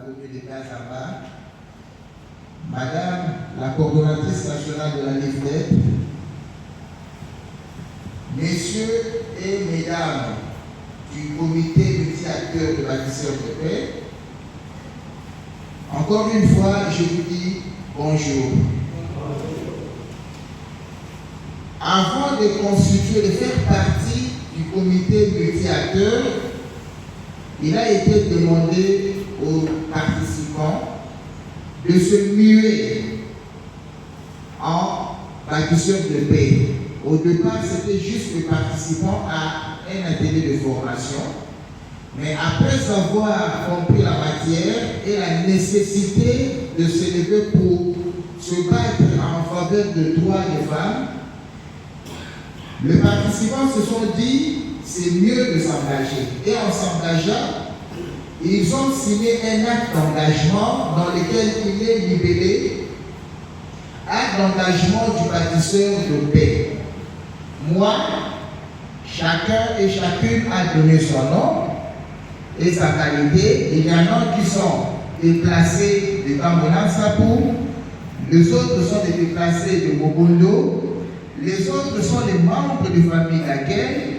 commune de Kazamba, Madame la coordonnatrice nationale de la LIFDEP, Messieurs et Mesdames du comité multi-acteurs de bâtisseurs de paix, encore une fois, je vous dis bonjour. Avant de constituer, de faire partie du comité multi-acteurs, il a été demandé aux participants de se muer en bâtisseurs de paix. Au départ, c'était juste les participants à un atelier de formation. Mais après avoir compris la matière et la nécessité de se lever pour se battre en faveur de droits des femmes, les participants se sont dit c'est mieux de s'engager. Et en s'engageant, ils ont signé un acte d'engagement dans lequel il est libellé acte d'engagement du bâtisseur de paix. Moi, chacun et chacune a donné son nom et sa qualité. Il y en a qui sont déplacés de Kambolan-Sapou, les autres sont des déplacés de Mobondo, les autres sont les membres de famille d'accueil,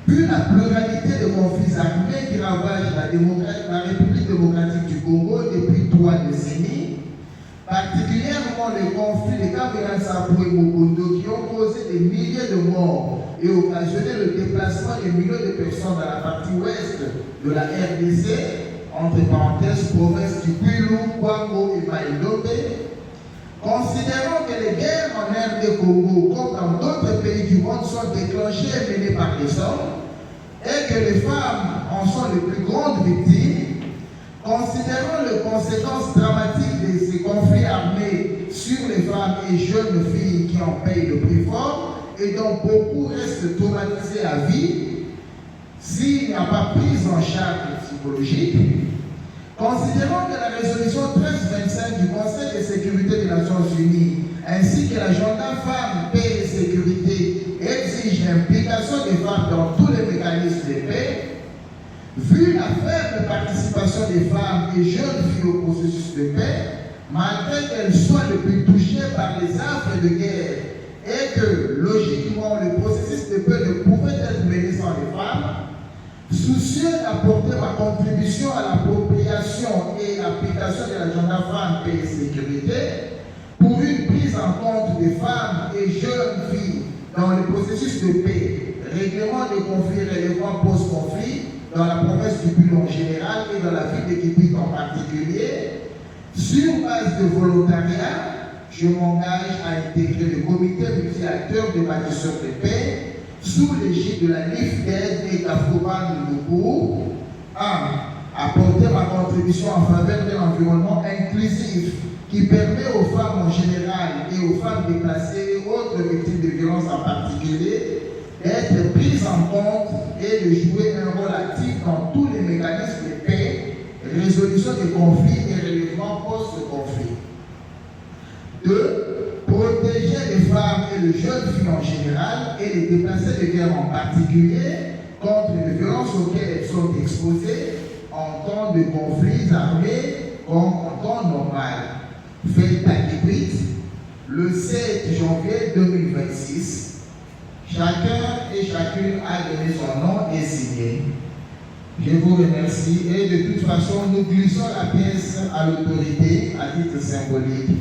puis la pluralité de conflits armés qui ravagent la République démocratique du Congo depuis 3 décennies, particulièrement les conflits de Kambolan-Sapou et Mobondo qui ont causé des milliers de morts et occasionné le déplacement de millions de personnes dans la partie ouest de la RDC, entre parenthèses, provinces du Kwilu, Kwango et Maïdobe. Considérant que les guerres en RD Congo, comme dans d'autres pays du monde, sont déclenchées et menées par les hommes, et que les femmes en sont les plus grandes victimes, considérant les conséquences dramatiques de ces conflits armés sur les femmes et jeunes filles qui en payent le prix fort, et dont beaucoup restent traumatisés à vie, s'il n'y a pas prise en charge psychologique, considérant que la résolution 1325 du Conseil de sécurité des Nations Unies ainsi que l'agenda femmes, paix et sécurité exigent l'implication des femmes dans tous les mécanismes de paix, vu la faible participation des femmes et jeunes filles au processus de paix, malgré qu'elles soient les plus touchées par les affres de guerre et que, logiquement, le processus de paix ne pouvait être mené sans les femmes, soucieux d'apporter ma contribution à l'appropriation et l'application de l'agenda femmes, paix et sécurité, pour une prise en compte des femmes et jeunes filles dans le processus de paix, règlement des conflits relevant post-conflit, dans la province du Kwilu en général et dans la ville de Kikwit en particulier, sur base de volontariat, je m'engage à intégrer le comité multi-acteurs des bâtisseurs de paix sous l'égide de la LIFDEP et Kafoban Lukou, à apporter ma contribution en faveur d'un environnement inclusif qui permet aux femmes en général et aux femmes déplacées et autres victimes de violences en particulier d'être prises en compte et de jouer un rôle actif dans tous les mécanismes de paix, résolution des conflits et relèvement post-conflit. 2. Protéger les femmes et les jeunes filles en général et les déplacés de guerre en particulier contre les violences auxquelles elles sont exposées en temps de conflits armés comme en temps normal. Fait à Kikwit, le 7 janvier 2026. Chacun et chacune a donné son nom et signé. Je vous remercie et de toute façon, nous glissons la pièce à l'autorité à titre symbolique.